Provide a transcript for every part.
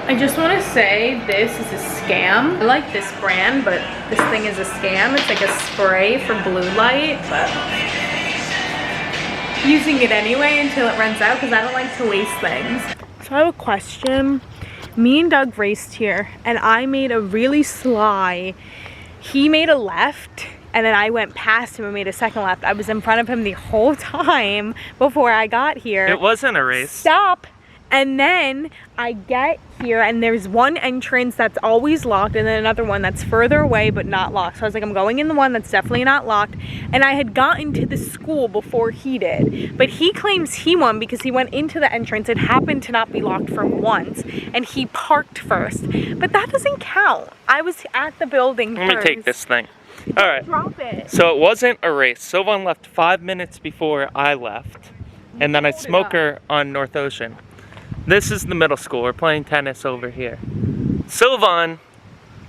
I just want to say this is a scam. I like this brand, but this thing is a scam. It's like a spray for blue light, but using it anyway until it runs out because I don't like to waste things. So I have a question. Me and Doug raced here and I made a really sly, he made a left and then I went past him and made a second left. I was in front of him the whole time before I got here. It wasn't a race. Stop. And then I get here and there's one entrance that's always locked and then another one that's further away but not locked. So I was like, I'm going in the one that's definitely not locked. And I had gotten to the school before he did. But he claims he won because he went into the entrance. It happened to not be locked for once. And he parked first. But that doesn't count. I was at the building first. Let me take this thing. All right. Drop it. So it wasn't a race. Sylvan left 5 minutes before I left. And then I smoke her on North Ocean. This is the middle school. We're playing tennis over here. Sylvan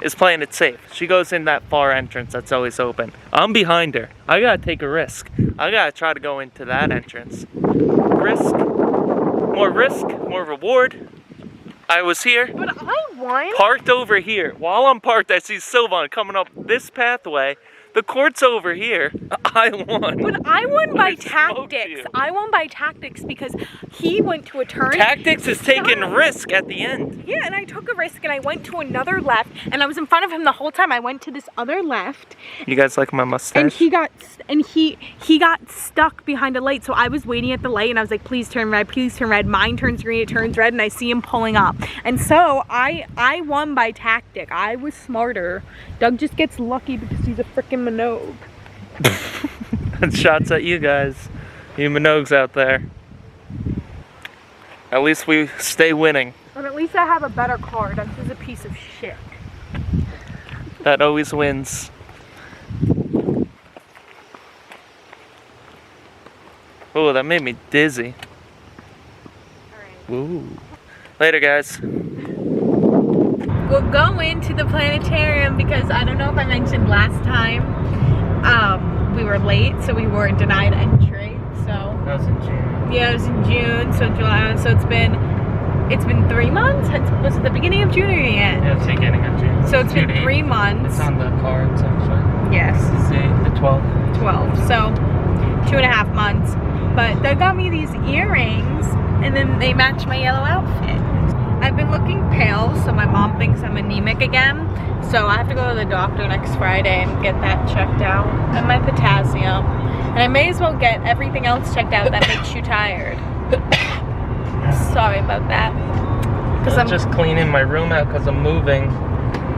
is playing it safe. She goes in that far entrance that's always open. I'm behind her. I gotta take a risk. I gotta try to go into that entrance. Risk, more reward. I was here. But I won. Parked over here. While I'm parked, I see Sylvan coming up this pathway. The court's over here. I won. But I won by tactics. I won by tactics because he went to a turn. Tactics is taking risk at the end. Yeah, and I took a risk and I went to another left and I was in front of him the whole time. I went to this other left. You guys like my mustache? And he got stuck behind a light. So I was waiting at the light and I was like, please turn red, please turn red. Mine turns green, it turns red, and I see him pulling up. And so I won by tactic. I was smarter. Doug just gets lucky because he's a freaking Minogue. Shots at you guys, you Minogues out there. At least we stay winning. And at least I have a better car. Doug's is a piece of shit. That always wins. Oh, that made me dizzy. All right. Ooh. Later, guys. We're going to the planetarium because I don't know if I mentioned last time we were late, so we were denied entry. So That was in June. yeah, it was in June, so July. So it's been 3 months. Was it the beginning of June or yet? Yeah, it's the beginning of June. So it's been 3 months. It's on the cards, actually. Yes. See, the 12th. 12. So 2.5 months. But they got me these earrings, and then they match my yellow outfit. I've been looking pale, so my mom thinks I'm anemic again. So I have to go to the doctor next Friday and get that checked out. And my potassium. And I may as well get everything else checked out that makes you tired. Sorry about that. I'm just cleaning my room out because I'm moving.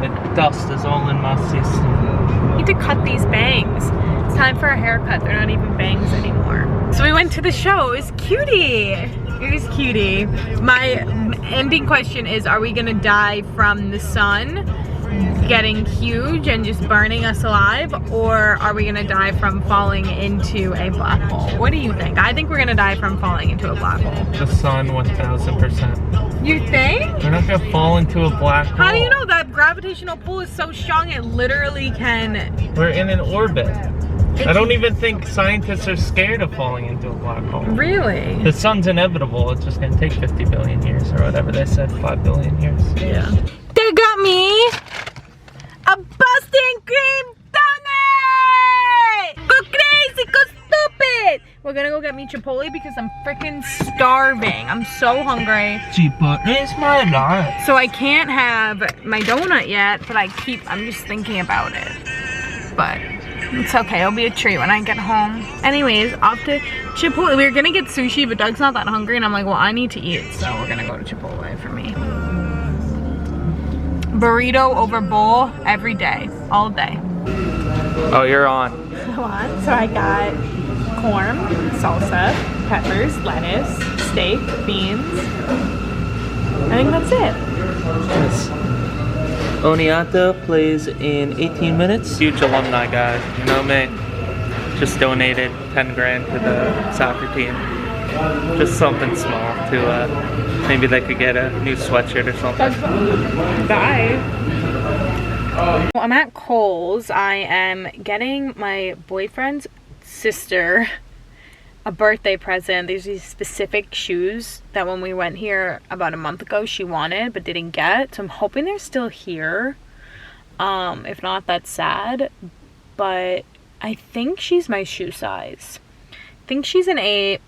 The dust is all in my system. I need to cut these bangs. It's time for a haircut. They're not even bangs anymore. So we went to the show. It was cutie. It was cutie. My ending question is, are we gonna die from the sun getting huge and just burning us alive, or are we gonna die from falling into a black hole? What do you think? I think we're gonna die from falling into a black hole. The sun, 1000%. You think? We're not gonna fall into a black hole. How do you know that gravitational pull is so strong it literally can? We're in an orbit. I don't even think scientists are scared of falling into a black hole. Really? The sun's inevitable. It's just gonna take 50 billion years or whatever they said, 5 billion years. Yeah. They got me a Boston cream donut! Go crazy, go stupid! We're gonna go get me Chipotle because I'm freaking starving. I'm so hungry. Chipotle is my life. So I can't have my donut yet, but I'm just thinking about it. But it's okay, it'll be a treat when I get home. Anyways, off to Chipotle. We were gonna get sushi, but Doug's not that hungry, and I'm like, well, I need to eat, so we're gonna go to Chipotle for me. Burrito over bowl every day, all day. Oh, you're on. What? So I got corn, salsa, peppers, lettuce, steak, beans. I think that's it. Yes. Oneata plays in 18 minutes. Huge alumni guy, you know me. Just donated 10 grand to the soccer team. Just something small to, maybe they could get a new sweatshirt or something. Bye. I'm at Kohl's. I am getting my boyfriend's sister a birthday present. There's these specific shoes that when we went here about a month ago she wanted but didn't get. So I'm hoping they're still here. If not, that's sad. But I think she's my shoe size. I think she's an 8.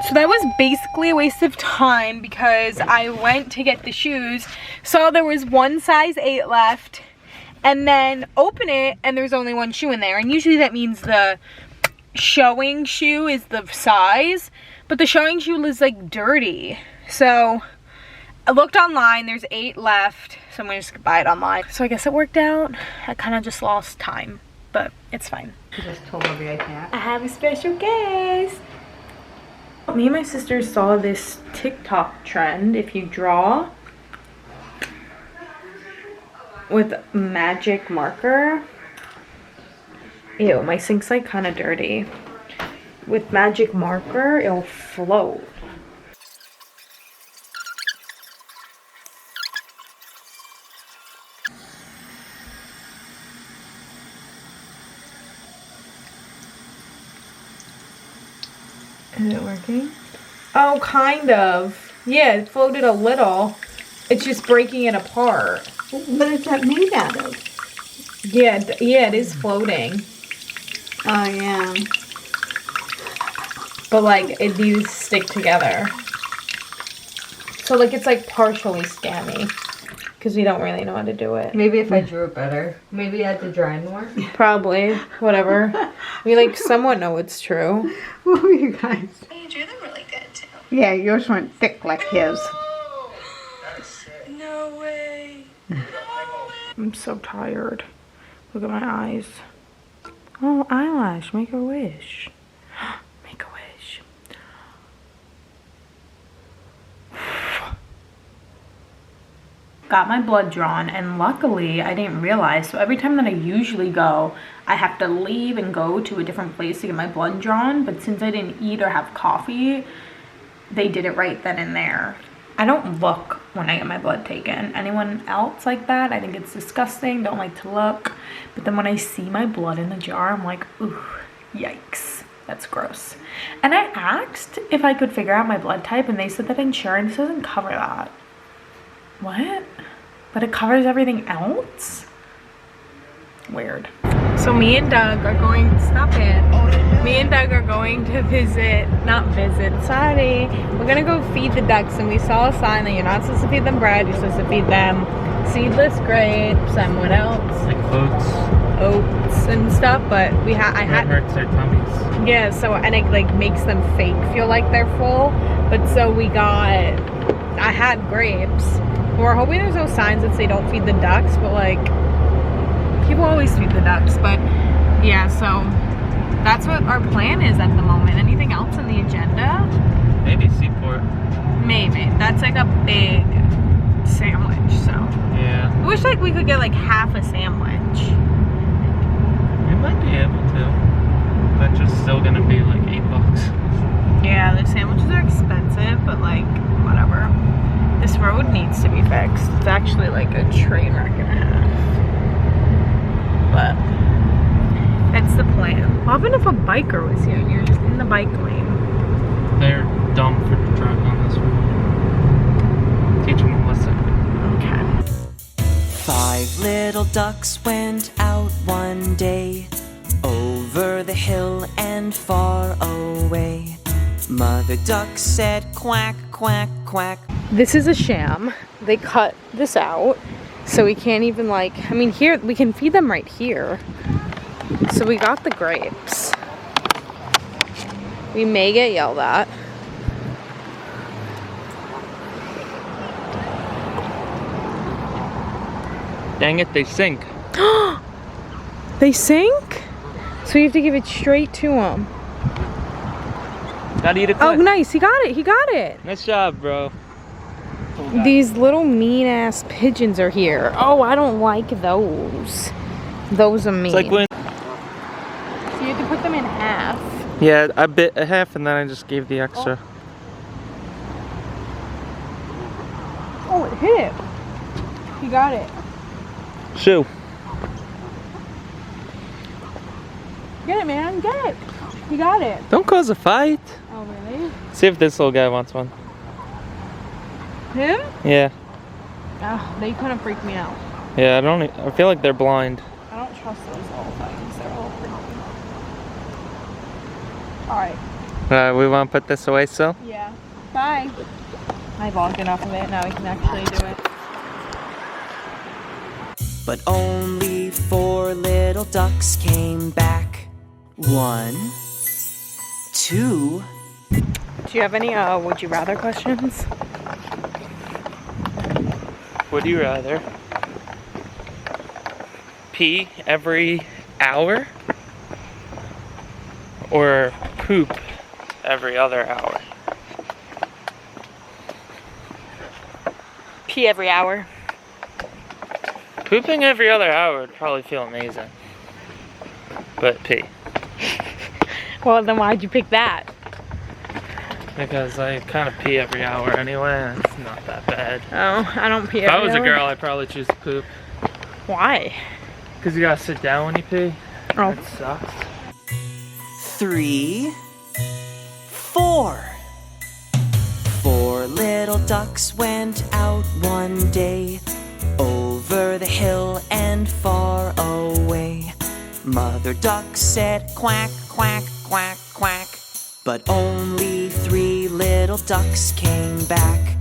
So that was basically a waste of time because I went to get the shoes, saw there was one size 8 left, and then open it and there's only one shoe in there. And usually that means the showing shoe is the size, but the showing shoe is like dirty. So I looked online, there's 8 left, so I'm gonna just buy it online. So I guess it worked out. I kind of just lost time, but it's fine. You just told me I can't. I have a special guest. Me and my sister saw this TikTok trend. If you draw with magic marker, ew, my sink's like kind of dirty. With magic marker, it'll float. Is it working? Oh, kind of. Yeah, it floated a little. It's just breaking it apart. What is that made out of? Yeah, yeah, it is floating. Oh, yeah. But like, these stick together. So like, it's like partially scammy. Because we don't really know how to do it. Maybe if I drew it better. Maybe I had to dry more. Probably. Whatever. We like somewhat know it's true. What were you guys? You drew them really good too. Yeah, yours went thick like his. No way. I'm so tired. Look at my eyes. Oh, eyelash. Make a wish. Make a wish. Got my blood drawn, and luckily I didn't realize, so every time that I usually go, I have to leave and go to a different place to get my blood drawn, but since I didn't eat or have coffee, they did it right then and there. I don't look when I get my blood taken. Anyone else like that? I think it's disgusting, don't like to look. But then when I see my blood in the jar, I'm like, ooh, yikes, that's gross. And I asked if I could figure out my blood type, and they said that insurance doesn't cover that. What? But it covers everything else? Weird. So me and Doug are going, stop it. Me and Doug are going to sorry. We're gonna go feed the ducks, and we saw a sign that you're not supposed to feed them bread, you're supposed to feed them seedless grapes and what else? Like Oats and stuff, but I had hurts their tummies. Yeah, so, and it like makes them fake feel like they're full. But so I had grapes. We're hoping there's no signs that say don't feed the ducks, but like, people always feed the ducks. But yeah, so that's what our plan is at the moment. Anything else on the agenda? Maybe Seaport. Maybe. That's like a big sandwich, so. Yeah. I wish like we could get like half a sandwich. We might be able to. That's just still gonna be like $8. Yeah, the sandwiches are expensive, but like, whatever. This road needs to be fixed. It's actually like a train wreck and a half. But that's the plan. What happened if a biker was here and you're just in the bike lane? They're dumb for driving on this road. Teach them a lesson. Okay. 5 little ducks went out one day, over the hill and far away. Mother duck said quack, quack, quack. This is a sham. They cut this out, so we can't even like, I mean here, we can feed them right here. So we got the grapes. We may get yelled at. Dang it, they sink. They sink? So you have to give it straight to them. Gotta eat it quick. Oh, nice. He got it. He got it. Nice job, bro. These little mean ass pigeons are here. Oh, I don't like those. Those are mean. It's like when... So you have to put them in half. Yeah, I bit a half and then I just gave the extra. Hit it. You got it. Shoe. Get it, man. Get it. You got it. Don't cause a fight. Oh, really? See if this little guy wants one. Him? Yeah. Oh, they kind of freak me out. Yeah, I feel like they're blind. I don't trust those little things. They're all freaky. Alright. We want to put this away still? Yeah. Bye. I vlogged enough of it. Now we can actually do it. But only 4 little ducks came back. 1, 2. Do you have any would you rather questions? Would you rather pee every hour or poop every other hour? Pee every hour. Pooping every other hour would probably feel amazing. But pee. Well, then why'd you pick that? Because I kind of pee every hour anyway, and it's not that bad. Oh, I don't pee If every I was a hour. girl, I'd probably choose to poop. Why? Because you gotta sit down when you pee. Oh. That sucks. 3, 4. 4 little ducks went out one day, over the hill and far away. Mother duck said quack, quack, quack, quack. But only 3 little ducks came back.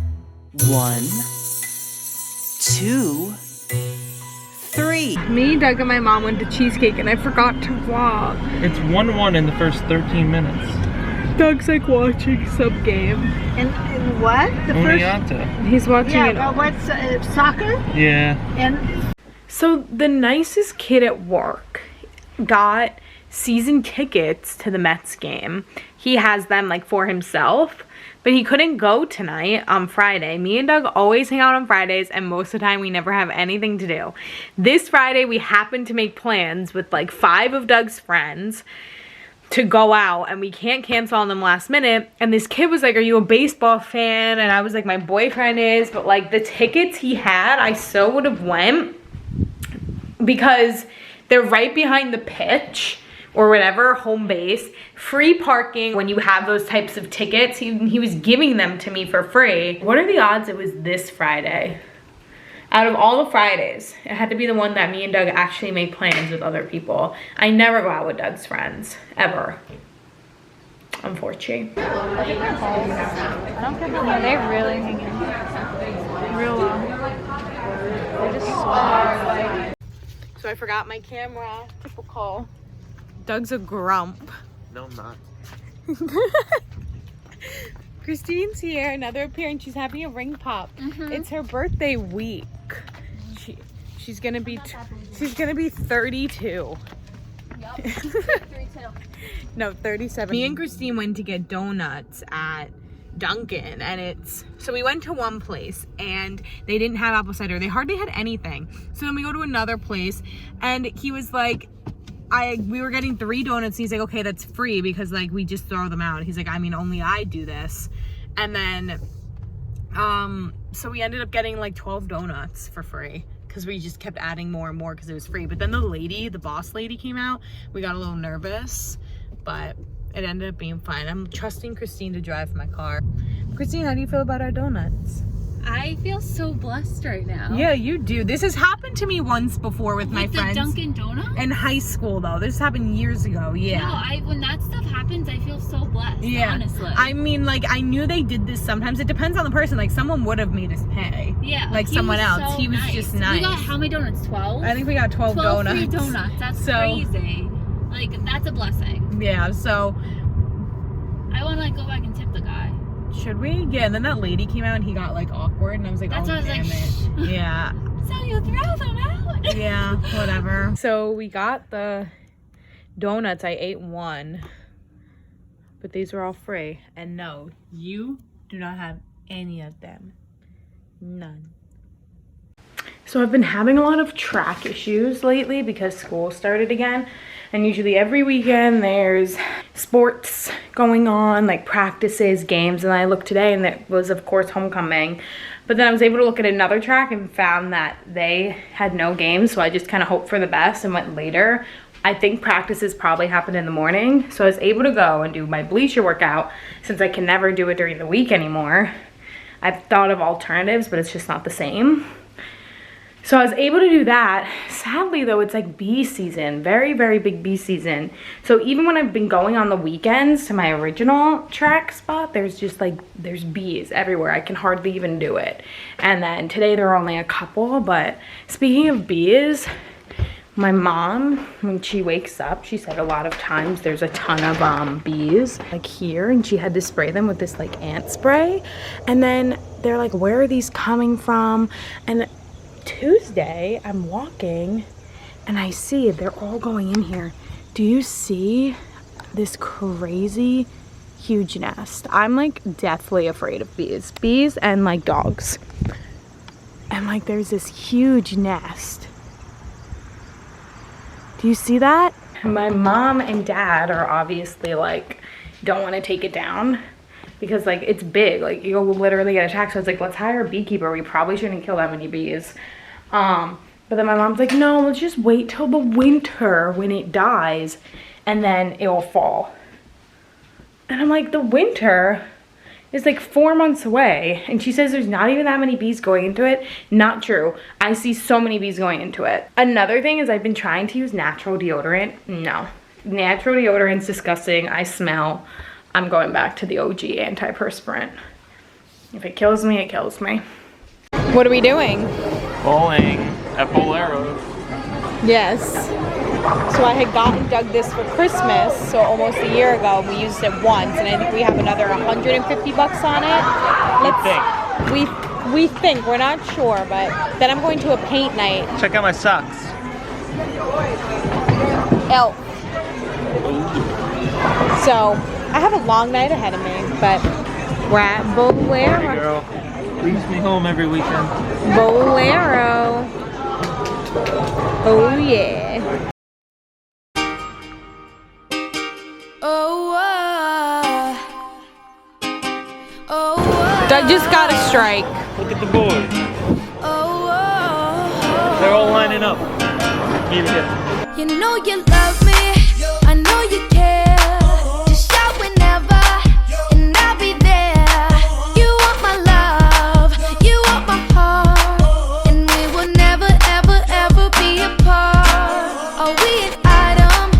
1, 2, 3. Me, Doug, and my mom went to Cheesecake and I forgot to vlog. It's 1-1 in the first 13 minutes. Doug's like watching some game. And what? The Uniata. He's watching Yeah, it. well, what's soccer? Yeah. And So the nicest kid at work got season tickets to the Mets game. He has them like for himself, but he couldn't go tonight on Friday. Me and Doug always hang out on Fridays, and most of the time we never have anything to do. This Friday we happened to make plans with like 5 of Doug's friends to go out, and we can't cancel on them last minute. And this kid was like, are you a baseball fan? And I was like, my boyfriend is. But like the tickets he had, I so would have went, because they're right behind the pitch or whatever, home base. Free parking when you have those types of tickets. He was giving them to me for free. What are the odds it was this Friday? Out of all the Fridays, it had to be the one that me and Doug actually make plans with other people. I never go out with Doug's friends, ever. Unfortunately. I don't care how they're really hanging. Real long. They're just so. So I forgot my camera. Typical. Doug's a grump. No, I'm not. Christine's here, another appearance. She's having a ring pop. It's her birthday week. She's gonna be 32. No, 37. Me and Christine went to get donuts at Dunkin', and so we went to one place and they didn't have apple cider. They hardly had anything. So then we go to another place and he was like, we were getting 3 donuts and he's like, okay, that's free because like we just throw them out. He's like, I mean, only I do this. And then so we ended up getting like 12 donuts for free because we just kept adding more and more because it was free. But then the boss lady came out. We got a little nervous, but it ended up being fine. I'm trusting Christine to drive my car. Christine, how do you feel about our donuts? I feel so blessed right now. Yeah, you do. This has happened to me once before with my friends. The Dunkin' Donut? In high school, though. This happened years ago, yeah. No, when that stuff happens, I feel so blessed, honestly. I mean, like, I knew they did this sometimes. It depends on the person. Like, someone would have made us pay. Yeah. Like, someone else. So he was nice. just nice. We got how many donuts? 12? I think we got 12 donuts. 12 free donuts. That's crazy. Like, that's a blessing. Yeah, so. I want to, like, go back and tip the guy. Should we? Yeah, and then that lady came out and he got like awkward and I was like, That's oh, why I was damn like, it. Yeah. So you throw them out? Yeah, whatever. So we got the donuts. I ate one, but these were all free. And no, you do not have any of them. None. So I've been having a lot of track issues lately because school started again. And usually every weekend there's sports going on, like practices, games. And I looked today and it was, of course, homecoming. But then I was able to look at another track and found that they had no games, so I just kind of hoped for the best and went later. I think practices probably happened in the morning, so I was able to go and do my bleacher workout since I can never do it during the week anymore. I've thought of alternatives, but it's just not the same. So I was able to do that. Sadly though, it's like bee season, very, very big bee season. So even when I've been going on the weekends to my original track spot, there's just like, there's bees everywhere. I can hardly even do it. And then today there are only a couple, but speaking of bees, my mom, when she wakes up, she said a lot of times there's a ton of bees like here, and she had to spray them with this like ant spray. And then they're like, where are these coming from? And Tuesday, I'm walking and I see they're all going in here. Do you see this crazy huge nest? I'm like deathly afraid of bees. Bees and like dogs. And like there's this huge nest. Do you see that? My mom and dad are obviously like, don't want to take it down because like it's big, like you'll literally get attacked. So it's like, let's hire a beekeeper. We probably shouldn't kill that many bees. But then my mom's like, no, let's just wait till the winter when it dies and then it will fall. And I'm like, the winter is like 4 months away. And she says there's not even that many bees going into it. Not true. I see so many bees going into it. Another thing is I've been trying to use natural deodorant. No, natural deodorant's disgusting. I smell. I'm going back to the OG antiperspirant. If it kills me, it kills me. What are we doing? Bowling at Boleros. Yes. So I had gotten Doug this for Christmas, so almost a year ago. We used it once, and I think we have another 150 bucks on it. We think, we're not sure, but then I'm going to a paint night. Check out my socks. Elf. So I have a long night ahead of me, but we're at Bolero. Hey girl, leaves me home every weekend. Bolero. Oh yeah. Doug just got a strike. Look at the board. They're all lining up. You know you love me, I know you care. Just shout whenever, and I'll be there. You want my love, you want my heart, and we will never, ever, ever be apart. Are we an item?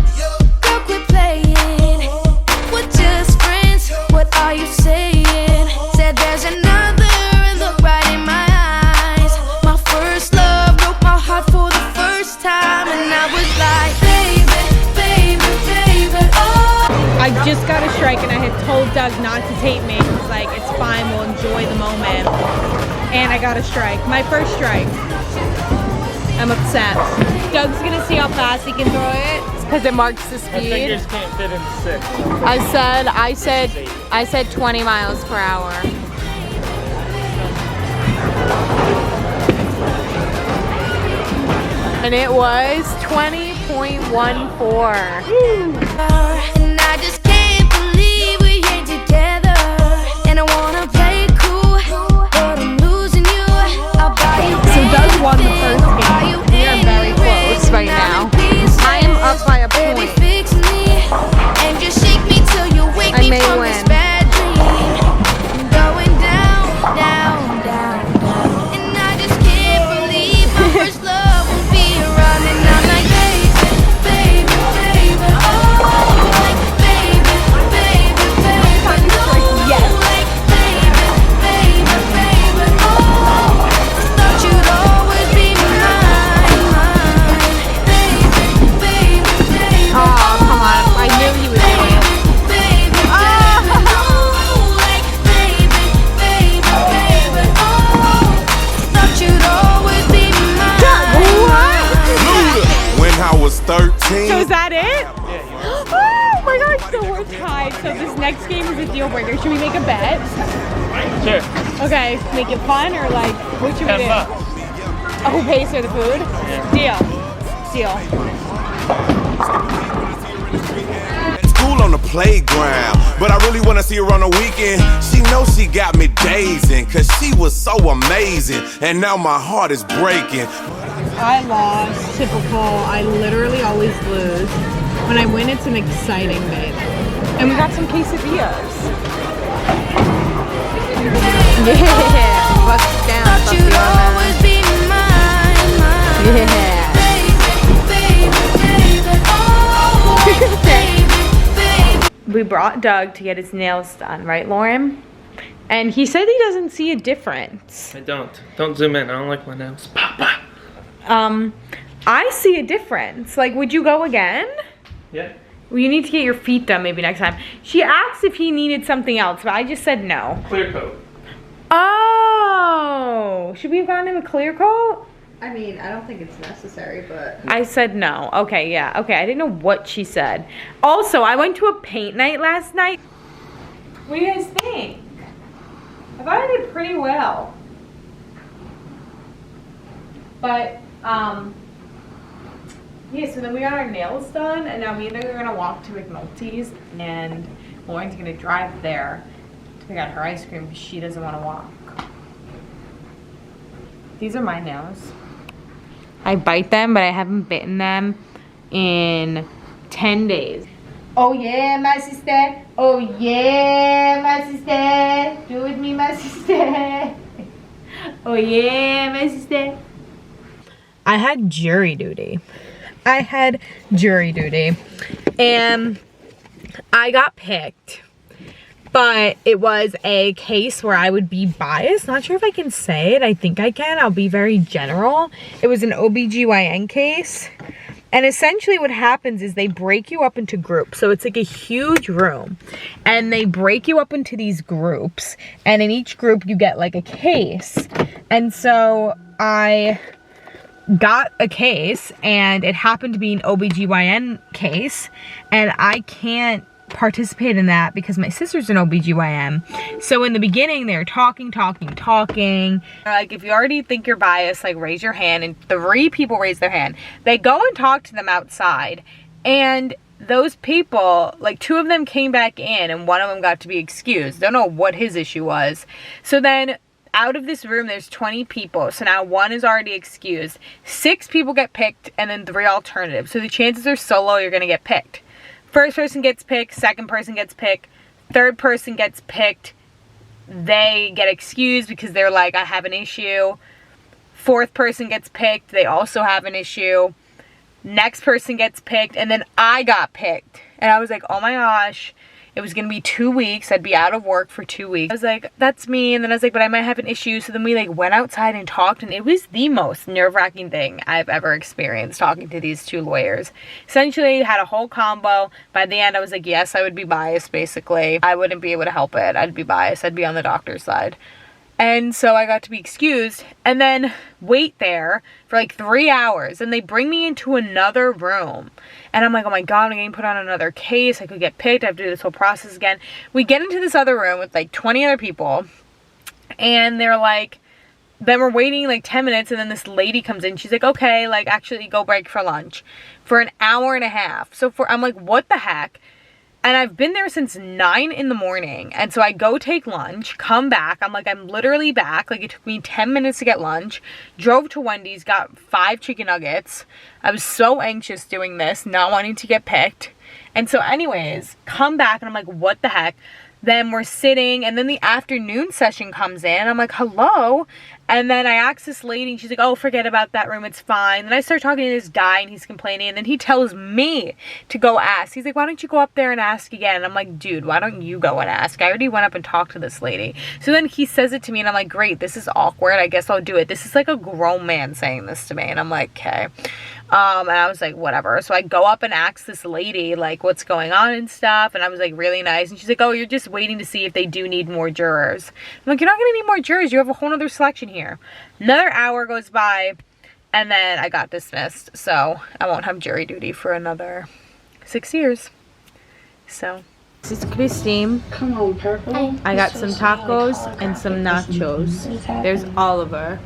Girl, quit playing. We're just friends, what are you saying? Said there's another look right in my eyes. My first love broke my heart for the first time, and I was like, baby, baby, baby, oh. I just got a strike and I had told Doug not to tape me. He was like, it's fine, we'll enjoy the moment. And I got a strike, my first strike. I'm upset. Doug's gonna see how fast he can throw it because it marks the My speed. fingers can't fit in 6. I said 20 miles per hour. And it was 20.14. And I just can't believe we ain't together. And I wanna play it cool, but I'm losing you. I'll buy you So Doug won the anything, first buy game. you We are very close right anything. now. Pieces. I am up by a Baby, point. fix me and just shake me till you wake I me may from win. this bad dream. I'm going down, down, down, down. And I just can't believe my first love will be around. And I'm like, baby, baby, baby, oh, like baby, baby, baby, no, yes. like baby, baby, baby, oh. Thought you'd always be mine, baby, baby, baby. Oh, come on. I knew he would do it. When I was 13. So is that it? Oh my gosh, so we're tied. So this next game is a deal breaker. Should we make a bet? Sure. Okay, make it fun or like, what should we do? $10. Oh, who pays for the food? Deal. Deal. School school on the playground, but I really wanna see her on the weekend. She knows she got me dazing, cause she was so amazing, and now my heart is breaking. I lost, typical. I literally always lose. When I win, it's an exciting day. And we got some quesadillas. Yeah, bust it down. Thought you'd always be mine, mine. Yeah. We brought Doug to get his nails done, right, Lauren? And he said he doesn't see a difference. I don't. Don't zoom in. I don't like my nails. I see a difference. Like, would you go again? Yeah. Well, you need to get your feet done maybe next time. She asked if he needed something else, but I just said no. Clear coat. Oh, should we have gotten him a clear coat? I mean, I don't think it's necessary, but I said no. Okay, yeah. Okay, I didn't know what she said. Also, I went to a paint night last night. What do you guys think? I thought I did pretty well. But, yeah, so then we got our nails done, and now me and Doug are gonna walk to McNulty's, and Lauren's gonna drive there to pick out her ice cream because she doesn't want to walk. These are my nails. I bite them, but I haven't bitten them in 10 days. Oh yeah, my sister. Oh yeah, my sister. Do with me, my sister. Oh yeah, my sister. I had jury duty. And I got picked. But it was a case where I would be biased. Not sure if I can say it. I think I can. I'll be very general. It was an OBGYN case. And essentially what happens is they break you up into groups. So it's like a huge room. And they break you up into these groups. And in each group you get like a case. And so I got a case. And it happened to be an OBGYN case. And I can't participate in that because my sister's an OBGYN. So in the beginning they're talking. Like, if you already think you're biased, like, raise your hand. And 3 people raise their hand. They go and talk to them outside, and those people, like, 2 of them came back in and 1 of them got to be excused. Don't know what his issue was. So then out of this room there's 20 people, so now 1 is already excused. 6 people get picked, and then 3 alternatives. So the chances are so low you're gonna get picked. First person gets picked, second person gets picked, third person gets picked, they get excused because they're like, I have an issue. 4th person gets picked, they also have an issue. Next person gets picked, and then I got picked. And I was like, oh my gosh. It was gonna be 2 weeks. I'd be out of work for 2 weeks. I was like, that's me. And then I was like, but I might have an issue. So then we like went outside and talked, and it was the most nerve-wracking thing I've ever experienced talking to these 2 lawyers. Essentially had a whole combo. By the end I was like, yes, I would be biased basically. I wouldn't be able to help it. I'd be biased. I'd be on the doctor's side. And so I got to be excused and then wait there for like 3 hours. And they bring me into another room. And I'm like, oh my God, I'm getting put on another case. I could get picked. I have to do this whole process again. We get into this other room with like 20 other people. And they're like, then we're waiting like 10 minutes. And then this lady comes in. She's like, okay, like actually go break for lunch for an hour and a half. So I'm like, what the heck? And I've been there since 9 in the morning. And so I go take lunch, come back. I'm like, I'm literally back. Like, it took me 10 minutes to get lunch. Drove to Wendy's, got 5 chicken nuggets. I was so anxious doing this, not wanting to get picked. And so anyways, come back and I'm like, what the heck? Then we're sitting, and then the afternoon session comes in. I'm like, hello? And then I ask this lady, and she's like, oh, forget about that room, it's fine. Then I start talking to this guy, and he's complaining, and then he tells me to go ask. He's like, why don't you go up there and ask again? And I'm like, dude, why don't you go and ask? I already went up and talked to this lady. So then he says it to me, and I'm like, great, this is awkward. I guess I'll do it. This is like a grown man saying this to me, and I'm like, okay. And I was like, whatever. So I go up and ask this lady, like, what's going on and stuff. And I was like, really nice. And she's like, oh, you're just waiting to see if they do need more jurors. I'm like, you're not going to need more jurors. You have a whole other selection here. Another hour goes by, and then I got dismissed. So I won't have jury duty for another 6 years. So this is Christine. Come on, Purple. I got some tacos and some nachos. There's Oliver.